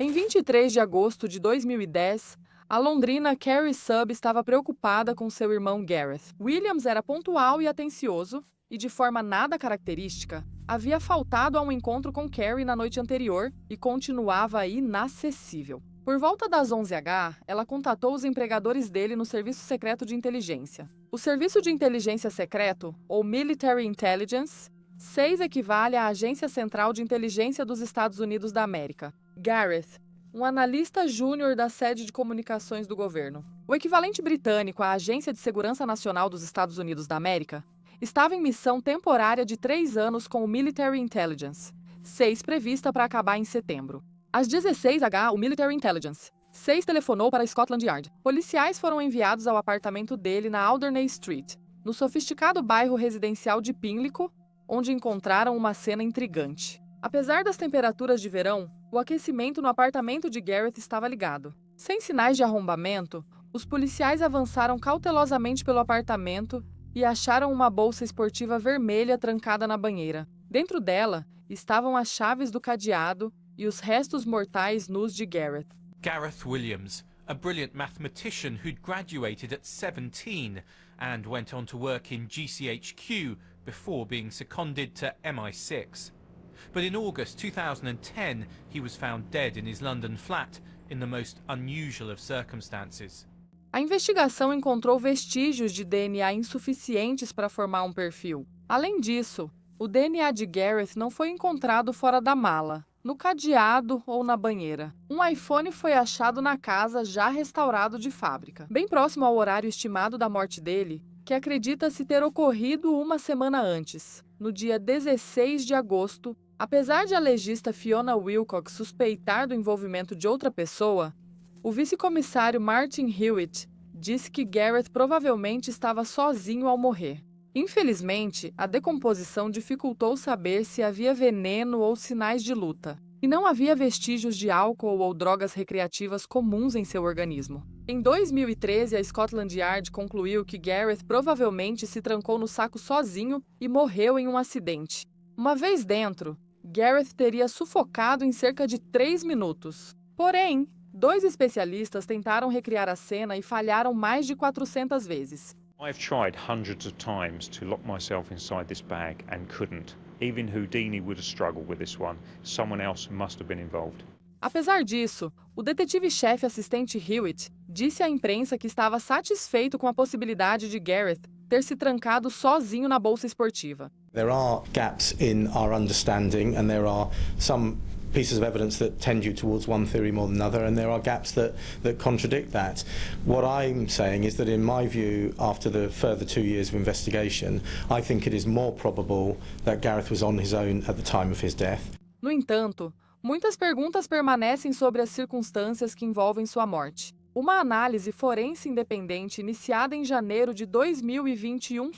Em 23 de agosto de 2010, a londrina Carrie Subb estava preocupada com seu irmão Gareth. Williams era pontual e atencioso e, de forma nada característica, havia faltado a um encontro com Carrie na noite anterior e continuava inacessível. Por volta das 11h, ela contatou os empregadores dele no Serviço Secreto de Inteligência. O Serviço de Inteligência Secreto, ou Military Intelligence, 6 equivale à Agência Central de Inteligência dos Estados Unidos da América. Gareth, um analista júnior da sede de comunicações do governo. O equivalente britânico à Agência de Segurança Nacional dos Estados Unidos da América, estava em missão temporária de 3 anos com o Military Intelligence, 6 prevista para acabar em setembro. Às 16h, o Military Intelligence 6 telefonou para Scotland Yard. Policiais foram enviados ao apartamento dele na Alderney Street, no sofisticado bairro residencial de Pimlico, onde encontraram uma cena intrigante. Apesar das temperaturas de verão, o aquecimento no apartamento de Gareth estava ligado. Sem sinais de arrombamento, os policiais avançaram cautelosamente pelo apartamento e acharam uma bolsa esportiva vermelha trancada na banheira. Dentro dela estavam as chaves do cadeado e os restos mortais nus de Gareth. Gareth Williams, a brilliant mathematician who'd graduated at 17 and went on to work in GCHQ before being seconded to MI6. But in August 2010, he was found dead in his London flat in the most unusual of circumstances. A investigação encontrou vestígios de DNA insuficientes para formar um perfil. Além disso, o DNA de Gareth não foi encontrado fora da mala, no cadeado ou na banheira. Um iPhone foi achado na casa já restaurado de fábrica, bem próximo ao horário estimado da morte dele, que acredita-se ter ocorrido uma semana antes, no dia 16 de agosto. Apesar de a legista Fiona Wilcox suspeitar do envolvimento de outra pessoa, o vice-comissário Martin Hewitt disse que Gareth provavelmente estava sozinho ao morrer. Infelizmente, a decomposição dificultou saber se havia veneno ou sinais de luta, e não havia vestígios de álcool ou drogas recreativas comuns em seu organismo. Em 2013, a Scotland Yard concluiu que Gareth provavelmente se trancou no saco sozinho e morreu em um acidente. Uma vez dentro, Gareth teria sufocado em cerca de 3 minutos. Porém, 2 especialistas tentaram recriar a cena e falharam mais de 400 vezes. I've tried hundreds of times to lock myself inside this bag and couldn't. Even Houdini would have struggled with this one. Someone else must have been involved. Apesar disso, o detetive-chefe assistente Hewitt disse à imprensa que estava satisfeito com a possibilidade de Gareth ter se trancado sozinho na bolsa esportiva. There are gaps in our understanding and there are some pieces of evidence that tend you towards one theory more than another, and there are gaps that contradict that. What I'm saying is that in my view, after the further 2 years of investigation, I think it is more probable that Gareth was on his own at the time of his death. No entanto, muitas perguntas permanecem sobre as circunstâncias que envolvem sua morte. Uma análise forense independente iniciada em janeiro de 2021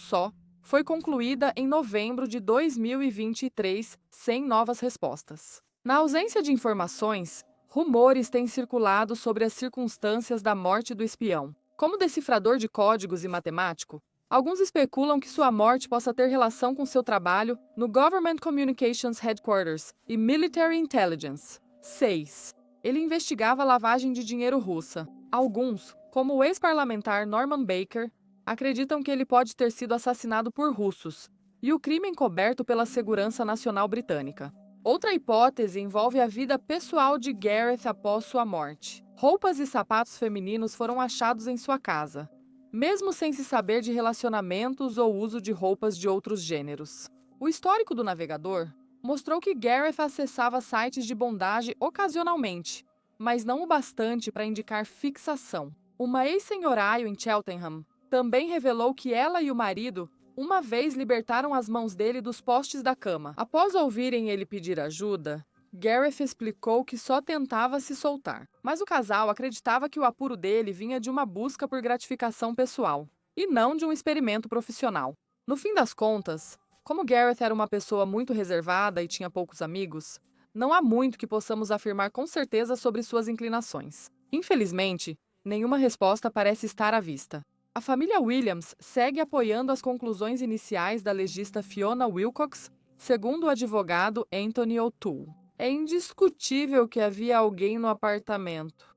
foi concluída em novembro de 2023 sem novas respostas. Na ausência de informações, rumores têm circulado sobre as circunstâncias da morte do espião. Como decifrador de códigos e matemático, alguns especulam que sua morte possa ter relação com seu trabalho no Government Communications Headquarters e Military Intelligence. 6. Ele investigava a lavagem de dinheiro russa. Alguns, como o ex-parlamentar Norman Baker, acreditam que ele pode ter sido assassinado por russos e o crime encoberto pela Segurança Nacional Britânica. Outra hipótese envolve a vida pessoal de Gareth após sua morte. Roupas e sapatos femininos foram achados em sua casa, mesmo sem se saber de relacionamentos ou uso de roupas de outros gêneros. O histórico do navegador mostrou que Gareth acessava sites de bondage ocasionalmente, mas não o bastante para indicar fixação. Uma ex-senhoraio em Cheltenham também revelou que ela e o marido uma vez libertaram as mãos dele dos postes da cama. Após ouvirem ele pedir ajuda, Gareth explicou que só tentava se soltar. Mas o casal acreditava que o apuro dele vinha de uma busca por gratificação pessoal, e não de um experimento profissional. No fim das contas, como Gareth era uma pessoa muito reservada e tinha poucos amigos, não há muito que possamos afirmar com certeza sobre suas inclinações. Infelizmente, nenhuma resposta parece estar à vista. A família Williams segue apoiando as conclusões iniciais da legista Fiona Wilcox, segundo o advogado Anthony O'Toole. É indiscutível que havia alguém no apartamento.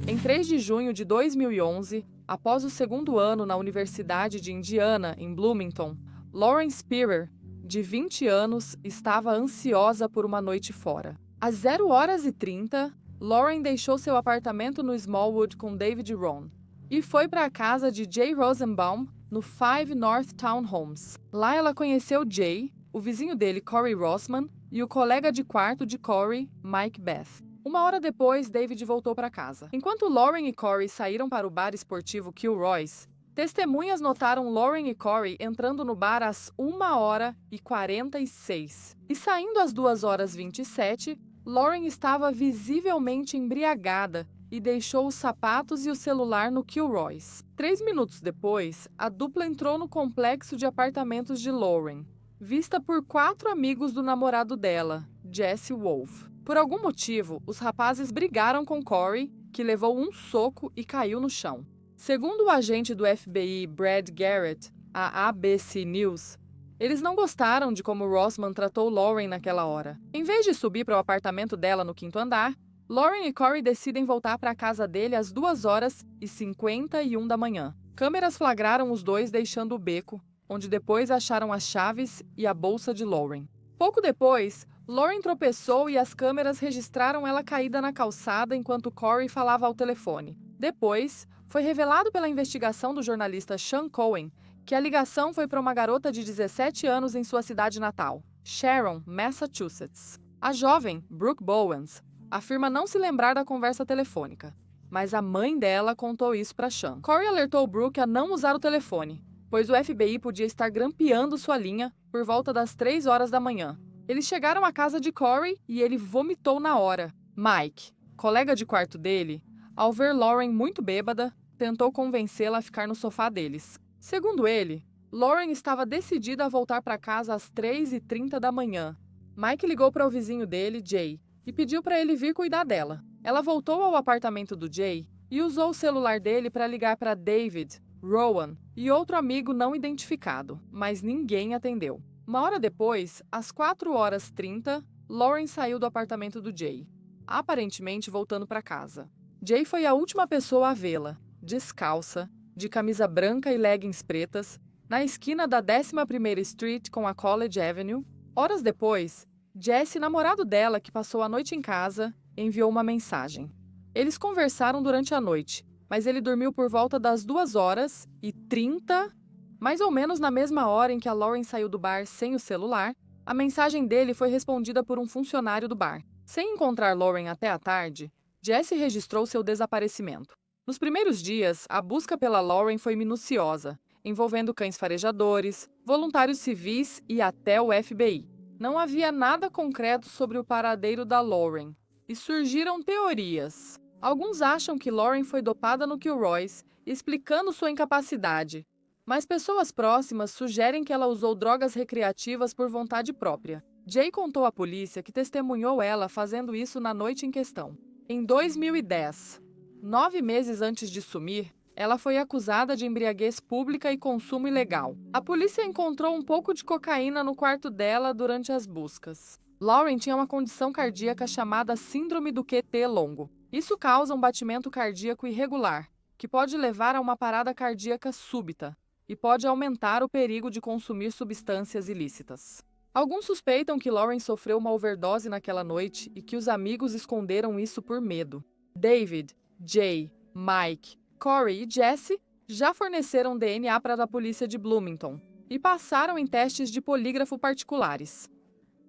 Em 3 de junho de 2011, após o segundo ano na Universidade de Indiana, em Bloomington, Lauren Spearer, de 20 anos, estava ansiosa por uma noite fora. Às 0h30, Lauren deixou seu apartamento no Smallwood com David Ron e foi para a casa de Jay Rosenbaum, no 5 North Townhomes. Lá ela conheceu Jay, o vizinho dele, Corey Rossman, e o colega de quarto de Corey, Mike Beth. Uma hora depois, David voltou para casa. Enquanto Lauren e Corey saíram para o bar esportivo Kilroy's, testemunhas notaram Lauren e Corey entrando no bar às 1h46. E saindo às 2h27, Lauren estava visivelmente embriagada e deixou os sapatos e o celular no Kilroy's. 3 minutos depois, a dupla entrou no complexo de apartamentos de Lauren, vista por 4 amigos do namorado dela, Jesse Wolfe. Por algum motivo, os rapazes brigaram com Corey, que levou um soco e caiu no chão. Segundo o agente do FBI Brad Garrett, à ABC News, eles não gostaram de como Rossman tratou Lauren naquela hora. Em vez de subir para o apartamento dela no 5º andar, Lauren e Corey decidem voltar para a casa dele às 2h51 da manhã. Câmeras flagraram os dois deixando o beco, onde depois acharam as chaves e a bolsa de Lauren. Pouco depois, Lauren tropeçou e as câmeras registraram ela caída na calçada enquanto Corey falava ao telefone. Depois, foi revelado pela investigação do jornalista Sean Cohen que a ligação foi para uma garota de 17 anos em sua cidade natal, Sharon, Massachusetts. A jovem, Brooke Bowens, afirma não se lembrar da conversa telefônica, mas a mãe dela contou isso para Sean. Corey alertou Brooke a não usar o telefone, pois o FBI podia estar grampeando sua linha por volta das 3 horas da manhã. Eles chegaram à casa de Corey e ele vomitou na hora. Mike, colega de quarto dele, ao ver Lauren muito bêbada, tentou convencê-la a ficar no sofá deles. Segundo ele, Lauren estava decidida a voltar para casa às 3h30 da manhã. Mike ligou para o vizinho dele, Jay, e pediu para ele vir cuidar dela. Ela voltou ao apartamento do Jay e usou o celular dele para ligar para David, Rowan e outro amigo não identificado, mas ninguém atendeu. Uma hora depois, às 4h30, Lauren saiu do apartamento do Jay, aparentemente voltando para casa. Jay foi a última pessoa a vê-la, descalça, de camisa branca e leggings pretas, na esquina da 11ª Street com a College Avenue. Horas depois, Jesse, namorado dela que passou a noite em casa, enviou uma mensagem. Eles conversaram durante a noite, mas ele dormiu por volta das 2h30, mais ou menos na mesma hora em que a Lauren saiu do bar sem o celular. A mensagem dele foi respondida por um funcionário do bar. Sem encontrar Lauren até a tarde, Jesse registrou seu desaparecimento. Nos primeiros dias, a busca pela Lauren foi minuciosa, envolvendo cães farejadores, voluntários civis e até o FBI. Não havia nada concreto sobre o paradeiro da Lauren, e surgiram teorias. Alguns acham que Lauren foi dopada no Kilroy's, explicando sua incapacidade, mas pessoas próximas sugerem que ela usou drogas recreativas por vontade própria. Jay contou à polícia que testemunhou ela fazendo isso na noite em questão. Em 2010, 9 meses antes de sumir, ela foi acusada de embriaguez pública e consumo ilegal. A polícia encontrou um pouco de cocaína no quarto dela durante as buscas. Lauren tinha uma condição cardíaca chamada síndrome do QT longo. Isso causa um batimento cardíaco irregular, que pode levar a uma parada cardíaca súbita e pode aumentar o perigo de consumir substâncias ilícitas. Alguns suspeitam que Lauren sofreu uma overdose naquela noite e que os amigos esconderam isso por medo. David, Jay, Mike, Corey e Jesse já forneceram DNA para a polícia de Bloomington e passaram em testes de polígrafo particulares.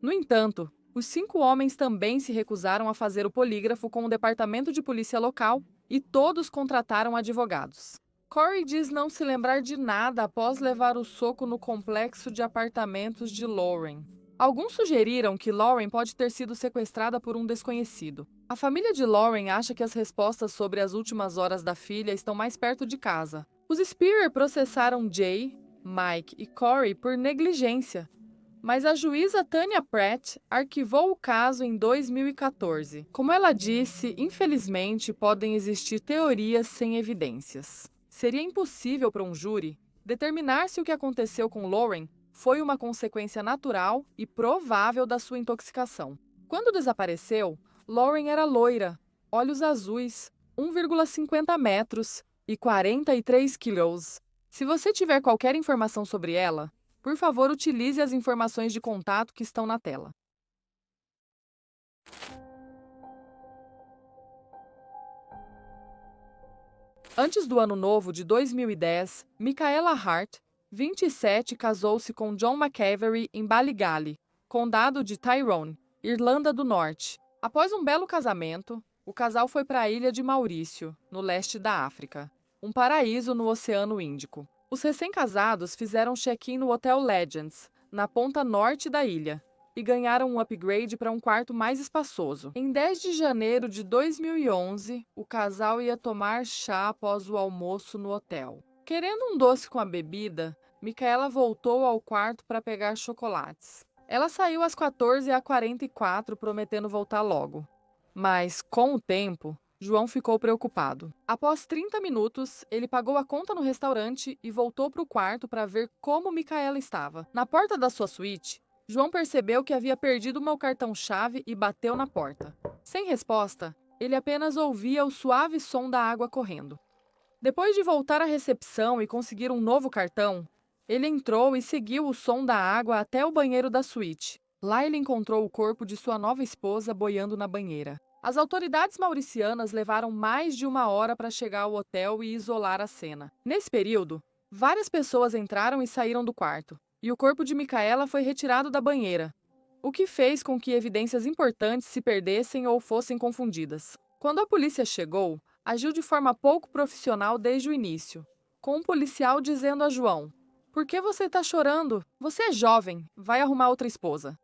No entanto, os 5 homens também se recusaram a fazer o polígrafo com o departamento de polícia local e todos contrataram advogados. Corey diz não se lembrar de nada após levar o soco no complexo de apartamentos de Lauren. Alguns sugeriram que Lauren pode ter sido sequestrada por um desconhecido. A família de Lauren acha que as respostas sobre as últimas horas da filha estão mais perto de casa. Os Spearer processaram Jay, Mike e Corey por negligência, mas a juíza Tanya Pratt arquivou o caso em 2014. Como ela disse, infelizmente podem existir teorias sem evidências. Seria impossível para um júri determinar se o que aconteceu com Lauren foi uma consequência natural e provável da sua intoxicação. Quando desapareceu, Lauren era loira, olhos azuis, 1,50 metros e 43 quilos. Se você tiver qualquer informação sobre ela, por favor, utilize as informações de contato que estão na tela. Antes do ano novo de 2010, Michaela Hart, 27, casou-se com John McAvery em Ballygally, condado de Tyrone, Irlanda do Norte. Após um belo casamento, o casal foi para a ilha de Maurício, no leste da África, um paraíso no Oceano Índico. Os recém-casados fizeram check-in no Hotel Legends, na ponta norte da ilha, e ganharam um upgrade para um quarto mais espaçoso. Em 10 de janeiro de 2011, o casal ia tomar chá após o almoço no hotel. Querendo um doce com a bebida, Michaela voltou ao quarto para pegar chocolates. Ela saiu às 14h44, prometendo voltar logo. Mas, com o tempo, João ficou preocupado. Após 30 minutos, ele pagou a conta no restaurante e voltou para o quarto para ver como Michaela estava. Na porta da sua suíte, João percebeu que havia perdido o cartão-chave e bateu na porta. Sem resposta, ele apenas ouvia o suave som da água correndo. Depois de voltar à recepção e conseguir um novo cartão, ele entrou e seguiu o som da água até o banheiro da suíte. Lá ele encontrou o corpo de sua nova esposa boiando na banheira. As autoridades mauricianas levaram mais de 1 hora para chegar ao hotel e isolar a cena. Nesse período, várias pessoas entraram e saíram do quarto, e o corpo de Michaela foi retirado da banheira, o que fez com que evidências importantes se perdessem ou fossem confundidas. Quando a polícia chegou, agiu de forma pouco profissional desde o início, com um policial dizendo a João: "Por que você está chorando? Você é jovem, vai arrumar outra esposa."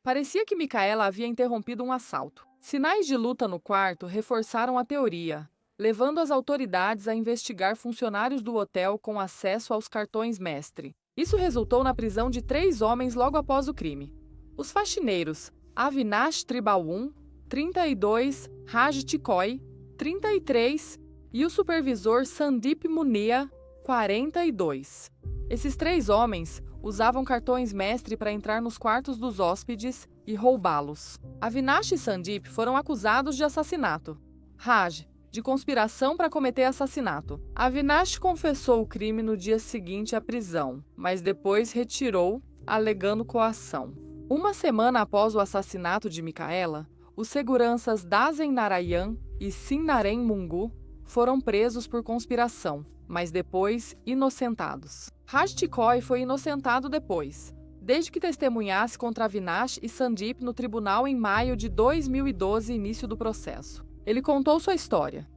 Parecia que Michaela havia interrompido um assalto. Sinais de luta no quarto reforçaram a teoria, levando as autoridades a investigar funcionários do hotel com acesso aos cartões mestre. Isso resultou na prisão de 3 homens logo após o crime. Os faxineiros Avinash Tribalun, 32, Raj Tikoi, 33 e o supervisor Sandeep Munia, 42. Esses 3 homens usavam cartões mestre para entrar nos quartos dos hóspedes e roubá-los. Avinash e Sandeep foram acusados de assassinato. Raj, de conspiração para cometer assassinato. Avinash confessou o crime no dia seguinte à prisão, mas depois retirou, alegando coação. 1 semana após o assassinato de Michaela, os seguranças Dazen Narayan e Sinnaren Mungu foram presos por conspiração, mas depois inocentados. Raj Tikoi foi inocentado depois, desde que testemunhasse contra Avinash e Sandeep no tribunal em maio de 2012, início do processo. Ele contou sua história.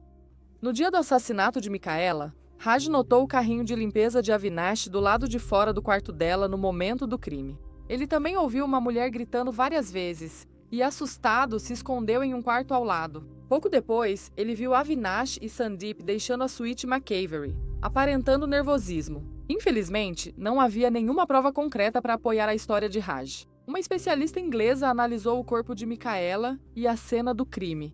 No dia do assassinato de Michaela, Raj notou o carrinho de limpeza de Avinash do lado de fora do quarto dela no momento do crime. Ele também ouviu uma mulher gritando várias vezes e, assustado, se escondeu em um quarto ao lado. Pouco depois, ele viu Avinash e Sandeep deixando a suíte McAvery, aparentando nervosismo. Infelizmente, não havia nenhuma prova concreta para apoiar a história de Raj. Uma especialista inglesa analisou o corpo de Michaela e a cena do crime,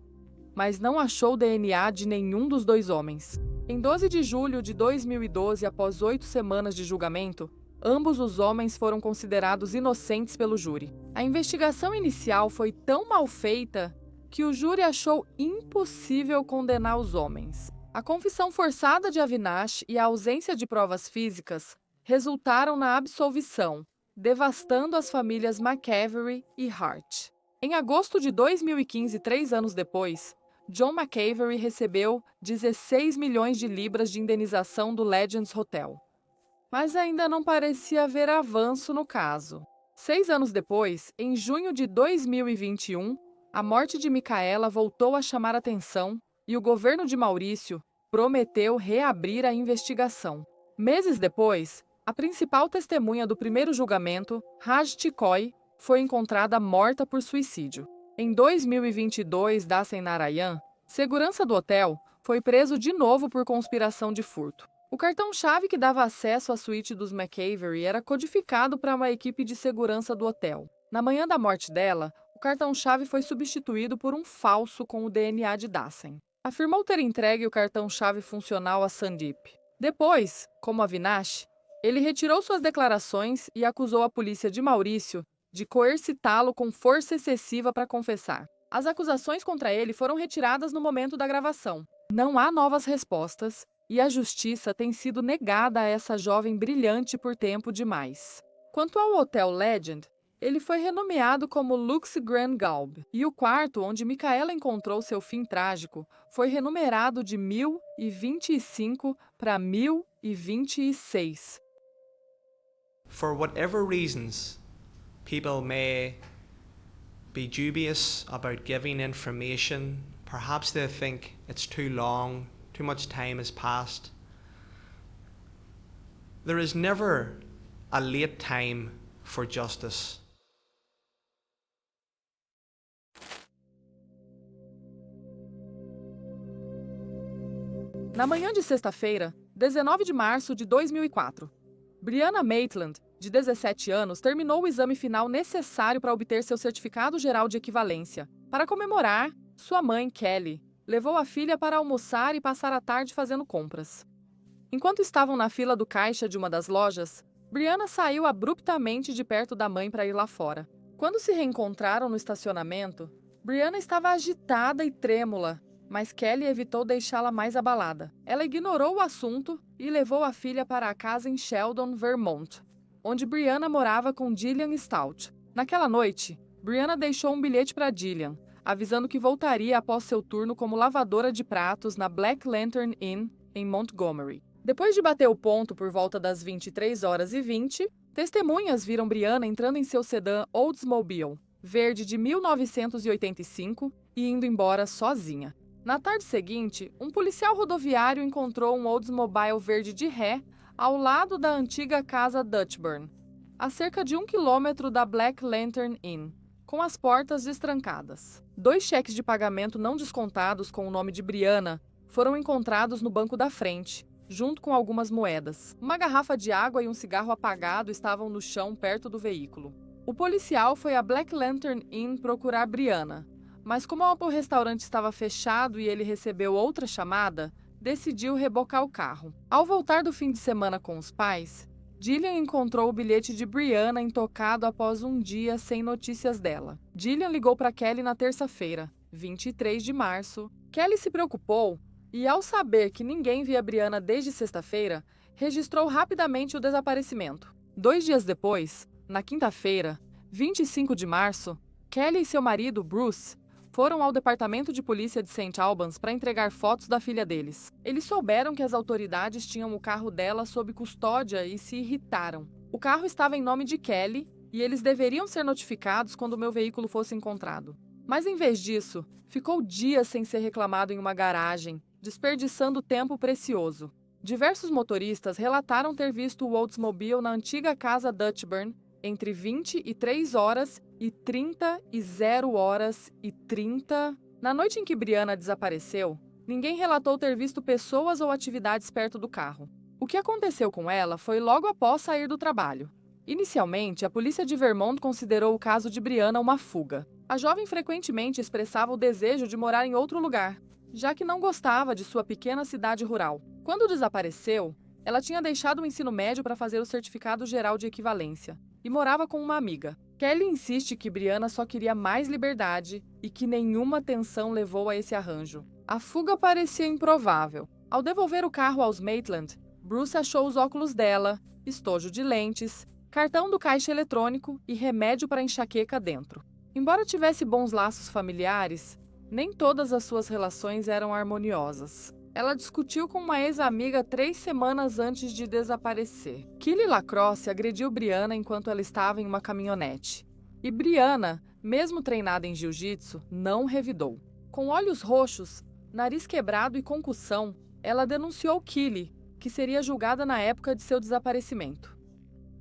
mas não achou DNA de nenhum dos 2 homens. Em 12 de julho de 2012, após 8 semanas de julgamento, ambos os homens foram considerados inocentes pelo júri. A investigação inicial foi tão mal feita que o júri achou impossível condenar os homens. A confissão forçada de Avinash e a ausência de provas físicas resultaram na absolvição, devastando as famílias McAvery e Hart. Em agosto de 2015, 3 anos depois, John McAvery recebeu 16 milhões de libras de indenização do Legends Hotel. Mas ainda não parecia haver avanço no caso. 6 anos depois, em junho de 2021, a morte de Michaela voltou a chamar atenção e o governo de Maurício prometeu reabrir a investigação. Meses depois, a principal testemunha do primeiro julgamento, Raj Tikoi, foi encontrada morta por suicídio. Em 2022, Dazen Narayan, segurança do hotel, foi preso de novo por conspiração de furto. O cartão-chave que dava acesso à suíte dos McAvery era codificado para uma equipe de segurança do hotel. Na manhã da morte dela, o cartão-chave foi substituído por um falso com o DNA de Dazen. Afirmou ter entregue o cartão-chave funcional a Sandeep. Depois, como Avinash, Ele retirou suas declarações e acusou a polícia de Maurício de coercitá-lo com força excessiva para confessar. As acusações contra ele foram retiradas no momento da gravação. Não há novas respostas e a justiça tem sido negada a essa jovem brilhante por tempo demais. Quanto ao Hotel Legend, ele foi renomeado como Lux Grand Galb, e o quarto onde Micaela encontrou seu fim trágico foi renumerado de 1025 para 1026. For whatever reasons, people may be dubious about giving information. Perhaps they think it's too long, too much time has passed. There is never a late time for justice. Na manhã de sexta-feira, 19 de março de 2004, Brianna Maitland, de 17 anos, terminou o exame final necessário para obter seu certificado geral de equivalência. Para comemorar, sua mãe, Kelly, levou a filha para almoçar e passar a tarde fazendo compras. Enquanto estavam na fila do caixa de uma das lojas, Brianna saiu abruptamente de perto da mãe para ir lá fora. Quando se reencontraram no estacionamento, Brianna estava agitada e trêmula, mas Kelly evitou deixá-la mais abalada. Ela ignorou o assunto e levou a filha para a casa em Sheldon, Vermont, onde Brianna morava com Gillian Stout. Naquela noite, Brianna deixou um bilhete para Gillian, avisando que voltaria após seu turno como lavadora de pratos na Black Lantern Inn, em Montgomery. Depois de bater o ponto por volta das 23h20, testemunhas viram Brianna entrando em seu sedã Oldsmobile, verde de 1985, e indo embora sozinha. Na tarde seguinte, um policial rodoviário encontrou um Oldsmobile verde de ré ao lado da antiga casa Dutchburn, a cerca de 1 quilômetro da Black Lantern Inn, com as portas destrancadas. 2 cheques de pagamento não descontados com o nome de Brianna foram encontrados no banco da frente, junto com algumas moedas. Uma garrafa de água e um cigarro apagado estavam no chão perto do veículo. O policial foi à Black Lantern Inn procurar Brianna, mas como o restaurante estava fechado e ele recebeu outra chamada, decidiu rebocar o carro. Ao voltar do fim de semana com os pais, Gillian encontrou o bilhete de Brianna intocado após um dia sem notícias dela. Gillian ligou para Kelly na terça-feira, 23 de março. Kelly se preocupou e, ao saber que ninguém via Brianna desde sexta-feira, registrou rapidamente o desaparecimento. 2 dias depois, na quinta-feira, 25 de março, Kelly e seu marido, Bruce, foram ao departamento de polícia de St. Albans para entregar fotos da filha deles. Eles souberam que as autoridades tinham o carro dela sob custódia e se irritaram. O carro estava em nome de Kelly e eles deveriam ser notificados quando o meu veículo fosse encontrado. Mas em vez disso, ficou dias sem ser reclamado em uma garagem, desperdiçando tempo precioso. Diversos motoristas relataram ter visto o Oldsmobile na antiga casa Dutchburn entre 23h e 30 e 0h30. Na noite em que Brianna desapareceu, ninguém relatou ter visto pessoas ou atividades perto do carro. O que aconteceu com ela foi logo após sair do trabalho. Inicialmente, a polícia de Vermont considerou o caso de Brianna uma fuga. A jovem frequentemente expressava o desejo de morar em outro lugar, já que não gostava de sua pequena cidade rural. Quando desapareceu, ela tinha deixado o ensino médio para fazer o certificado geral de equivalência e morava com uma amiga. Kelly insiste que Brianna só queria mais liberdade e que nenhuma tensão levou a esse arranjo. A fuga parecia improvável. Ao devolver o carro aos Maitland, Bruce achou os óculos dela, estojo de lentes, cartão do caixa eletrônico e remédio para enxaqueca dentro. Embora tivesse bons laços familiares, nem todas as suas relações eram harmoniosas. Ela discutiu com uma ex-amiga 3 semanas antes de desaparecer. Killy Lacrosse agrediu Brianna enquanto ela estava em uma caminhonete. E Brianna, mesmo treinada em jiu-jitsu, não revidou. Com olhos roxos, nariz quebrado e concussão, ela denunciou Killy, que seria julgada na época de seu desaparecimento.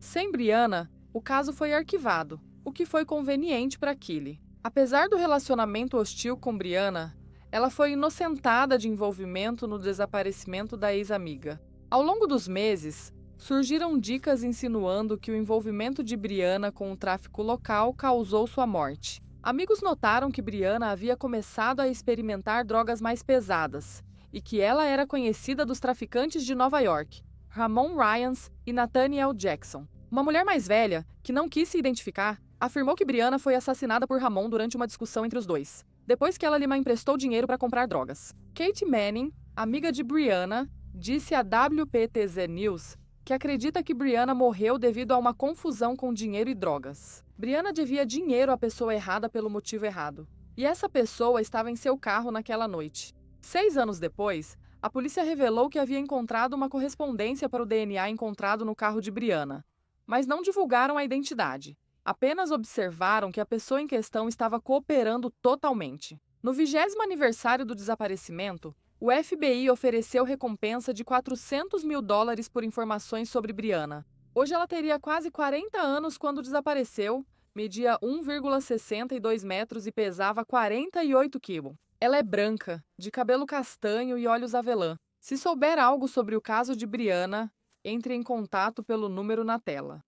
Sem Brianna, o caso foi arquivado, o que foi conveniente para Killy. Apesar do relacionamento hostil com Brianna, ela foi inocentada de envolvimento no desaparecimento da ex-amiga. Ao longo dos meses, surgiram dicas insinuando que o envolvimento de Brianna com o tráfico local causou sua morte. Amigos notaram que Brianna havia começado a experimentar drogas mais pesadas e que ela era conhecida dos traficantes de Nova York. Ramon Ryans e Nathaniel Jackson. Uma mulher mais velha, que não quis se identificar, afirmou que Brianna foi assassinada por Ramon durante uma discussão entre os dois, depois que ela lhe emprestou dinheiro para comprar drogas. Kate Manning, amiga de Brianna, disse à WPTZ News que acredita que Brianna morreu devido a uma confusão com dinheiro e drogas. Brianna devia dinheiro à pessoa errada pelo motivo errado, e essa pessoa estava em seu carro naquela noite. 6 anos depois, a polícia revelou que havia encontrado uma correspondência para o DNA encontrado no carro de Brianna, mas não divulgaram a identidade. Apenas observaram que a pessoa em questão estava cooperando totalmente. No 20º aniversário do desaparecimento, o FBI ofereceu recompensa de $400 mil por informações sobre Brianna. Hoje ela teria quase 40 anos quando desapareceu, media 1,62 metros e pesava 48 quilos. Ela é branca, de cabelo castanho e olhos avelã. Se souber algo sobre o caso de Brianna, entre em contato pelo número na tela.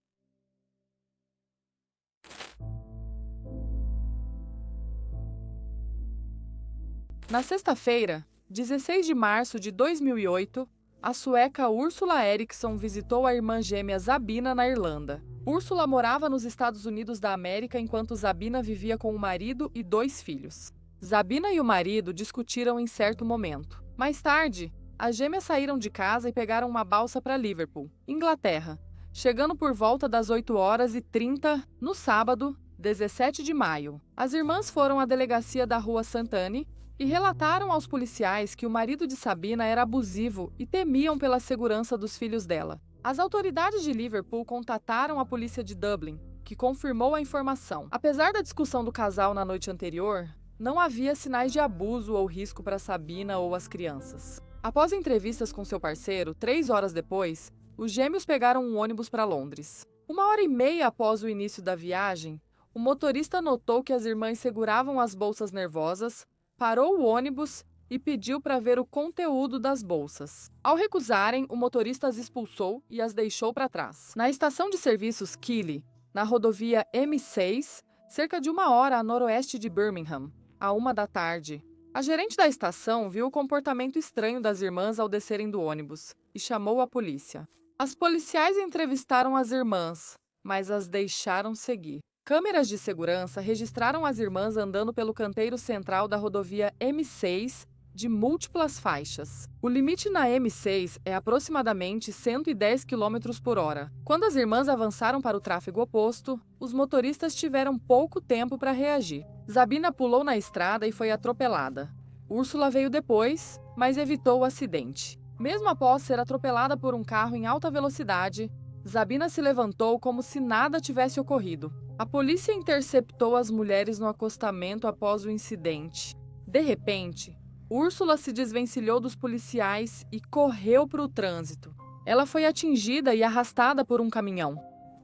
Na sexta-feira, 16 de março de 2008, a sueca Ursula Eriksson visitou a irmã gêmea Sabina na Irlanda. Ursula morava nos Estados Unidos da América enquanto Sabina vivia com o marido e 2 filhos. Sabina e o marido discutiram em certo momento. Mais tarde, as gêmeas saíram de casa e pegaram uma balsa para Liverpool, Inglaterra, chegando por volta das 8h30 no sábado, 17 de maio. As irmãs foram à delegacia da rua Santani e relataram aos policiais que o marido de Sabina era abusivo e temiam pela segurança dos filhos dela. As autoridades de Liverpool contataram a polícia de Dublin, que confirmou a informação. Apesar da discussão do casal na noite anterior, não havia sinais de abuso ou risco para Sabina ou as crianças. Após entrevistas com seu parceiro, 3 horas depois, os gêmeos pegaram um ônibus para Londres. 1h30 após o início da viagem, o motorista notou que as irmãs seguravam as bolsas nervosas, parou o ônibus e pediu para ver o conteúdo das bolsas. Ao recusarem, o motorista as expulsou e as deixou para trás. Na estação de serviços Keighley, na rodovia M6, cerca de 1 hora a noroeste de Birmingham, à 1h da tarde, a gerente da estação viu o comportamento estranho das irmãs ao descerem do ônibus e chamou a polícia. As policiais entrevistaram as irmãs, mas as deixaram seguir. Câmeras de segurança registraram as irmãs andando pelo canteiro central da rodovia M6 de múltiplas faixas. O limite na M6 é aproximadamente 110 km por hora. Quando as irmãs avançaram para o tráfego oposto, os motoristas tiveram pouco tempo para reagir. Sabina pulou na estrada e foi atropelada. Ursula veio depois, mas evitou o acidente. Mesmo após ser atropelada por um carro em alta velocidade, Sabina se levantou como se nada tivesse ocorrido. A polícia interceptou as mulheres no acostamento após o incidente. De repente, Ursula se desvencilhou dos policiais e correu para o trânsito. Ela foi atingida e arrastada por um caminhão.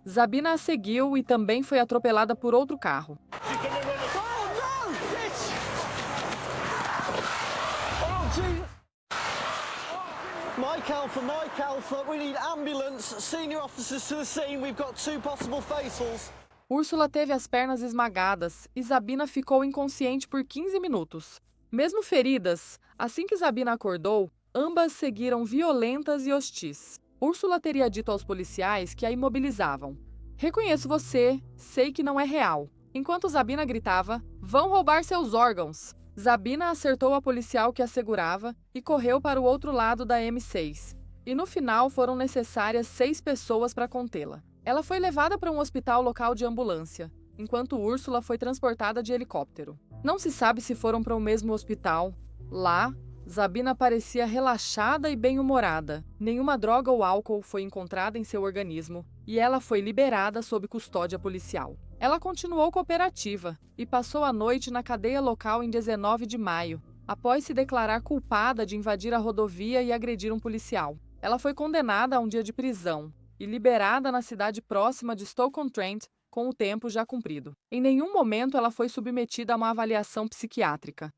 Sabina a seguiu e também foi atropelada por outro carro. Mike Alpha, we need ambulance, senior officers to the scene, we've got 2 possible fatals. Ursula teve as pernas esmagadas e Sabina ficou inconsciente por 15 minutos. Mesmo feridas, assim que Sabina acordou, ambas seguiram violentas e hostis. Ursula teria dito aos policiais que a imobilizavam. "Reconheço você, sei que não é real." Enquanto Sabina gritava, "Vão roubar seus órgãos!" Sabina acertou a policial que a segurava e correu para o outro lado da M6. E no final foram necessárias 6 pessoas para contê-la. Ela foi levada para um hospital local de ambulância, enquanto Ursula foi transportada de helicóptero. Não se sabe se foram para o mesmo hospital. Lá, Sabina parecia relaxada e bem-humorada. Nenhuma droga ou álcool foi encontrada em seu organismo e ela foi liberada sob custódia policial. Ela continuou cooperativa e passou a noite na cadeia local em 19 de maio, após se declarar culpada de invadir a rodovia e agredir um policial. Ela foi condenada a um dia de prisão e liberada na cidade próxima de Stoke-on-Trent com o tempo já cumprido. Em nenhum momento ela foi submetida a uma avaliação psiquiátrica.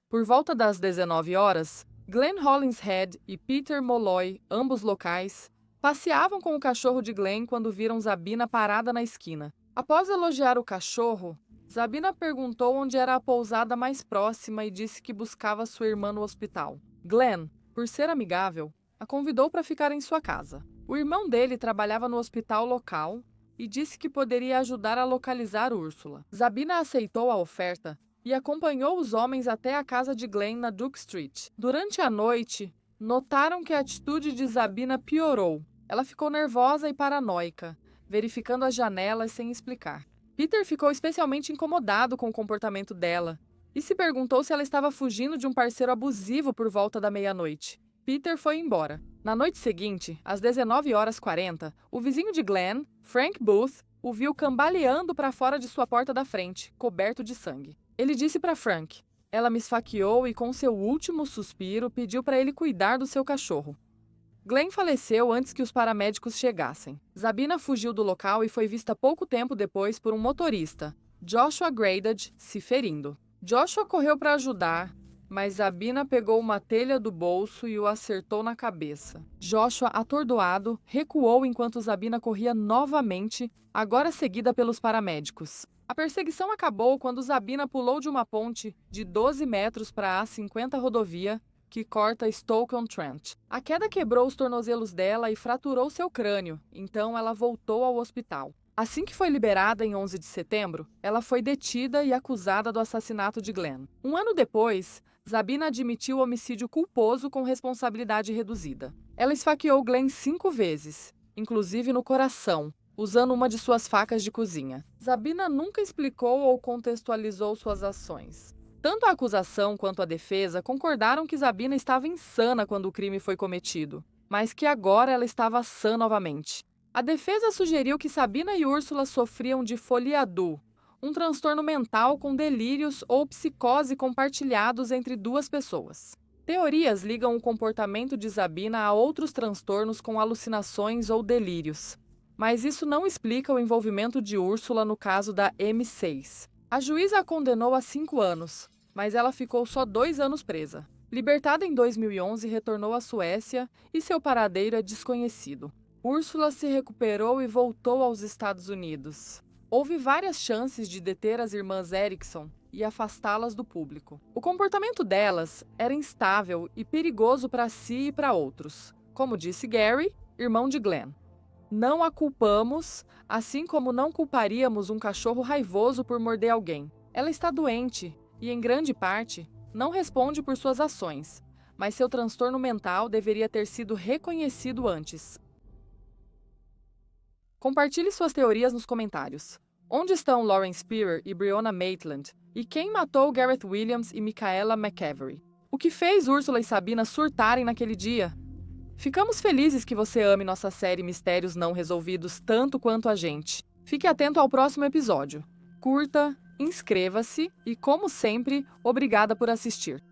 Por volta das 19 horas, Glenn Hollinshead e Peter Molloy, ambos locais, passeavam com o cachorro de Glenn quando viram Sabina parada na esquina. Após elogiar o cachorro, Sabina perguntou onde era a pousada mais próxima e disse que buscava sua irmã no hospital. Glenn, por ser amigável, a convidou para ficar em sua casa. O irmão dele trabalhava no hospital local e disse que poderia ajudar a localizar Úrsula. Zabina aceitou a oferta e acompanhou os homens até a casa de Glenn na Duke Street. Durante a noite, notaram que a atitude de Zabina piorou. Ela ficou nervosa e paranoica, verificando as janelas sem explicar. Peter ficou especialmente incomodado com o comportamento dela e se perguntou se ela estava fugindo de um parceiro abusivo por volta da meia-noite. Peter foi embora. Na noite seguinte, às 19h40, o vizinho de Glenn, Frank Booth, o viu cambaleando para fora de sua porta da frente, coberto de sangue. Ele disse para Frank: "Ela me esfaqueou e com seu último suspiro pediu para ele cuidar do seu cachorro." Glenn faleceu antes que os paramédicos chegassem. Zabina fugiu do local e foi vista pouco tempo depois por um motorista, Joshua Gradage, se ferindo. Joshua correu para ajudar, mas Zabina pegou uma telha do bolso e o acertou na cabeça. Joshua, atordoado, recuou enquanto Zabina corria novamente, agora seguida pelos paramédicos. A perseguição acabou quando Zabina pulou de uma ponte de 12 metros para a A50 rodovia, que corta Stoke-on-Trent. A queda quebrou os tornozelos dela e fraturou seu crânio, então ela voltou ao hospital. Assim que foi liberada em 11 de setembro, ela foi detida e acusada do assassinato de Glenn. Um ano depois, Zabina admitiu o homicídio culposo com responsabilidade reduzida. Ela esfaqueou Glenn 5 vezes, inclusive no coração, usando uma de suas facas de cozinha. Zabina nunca explicou ou contextualizou suas ações. Tanto a acusação quanto a defesa concordaram que Zabina estava insana quando o crime foi cometido, mas que agora ela estava sã novamente. A defesa sugeriu que Sabina e Úrsula sofriam de folia do, um transtorno mental com delírios ou psicose compartilhados entre duas pessoas. Teorias ligam o comportamento de Zabina a outros transtornos com alucinações ou delírios, mas isso não explica o envolvimento de Úrsula no caso da M6. A juíza a condenou a 5 anos, mas ela ficou só 2 anos presa. Libertada em 2011, retornou à Suécia e seu paradeiro é desconhecido. Úrsula se recuperou e voltou aos Estados Unidos. Houve várias chances de deter as irmãs Erickson e afastá-las do público. O comportamento delas era instável e perigoso para si e para outros, como disse Gary, irmão de Glenn. Não a culpamos, assim como não culparíamos um cachorro raivoso por morder alguém. Ela está doente e, em grande parte, não responde por suas ações, mas seu transtorno mental deveria ter sido reconhecido antes. Compartilhe suas teorias nos comentários. Onde estão Lauren Spearer e Breonna Maitland? E quem matou Gareth Williams e Michaela McCavery? O que fez Úrsula e Sabina surtarem naquele dia? Ficamos felizes que você ame nossa série Mistérios Não Resolvidos tanto quanto a gente. Fique atento ao próximo episódio. Curta, inscreva-se e, como sempre, obrigada por assistir.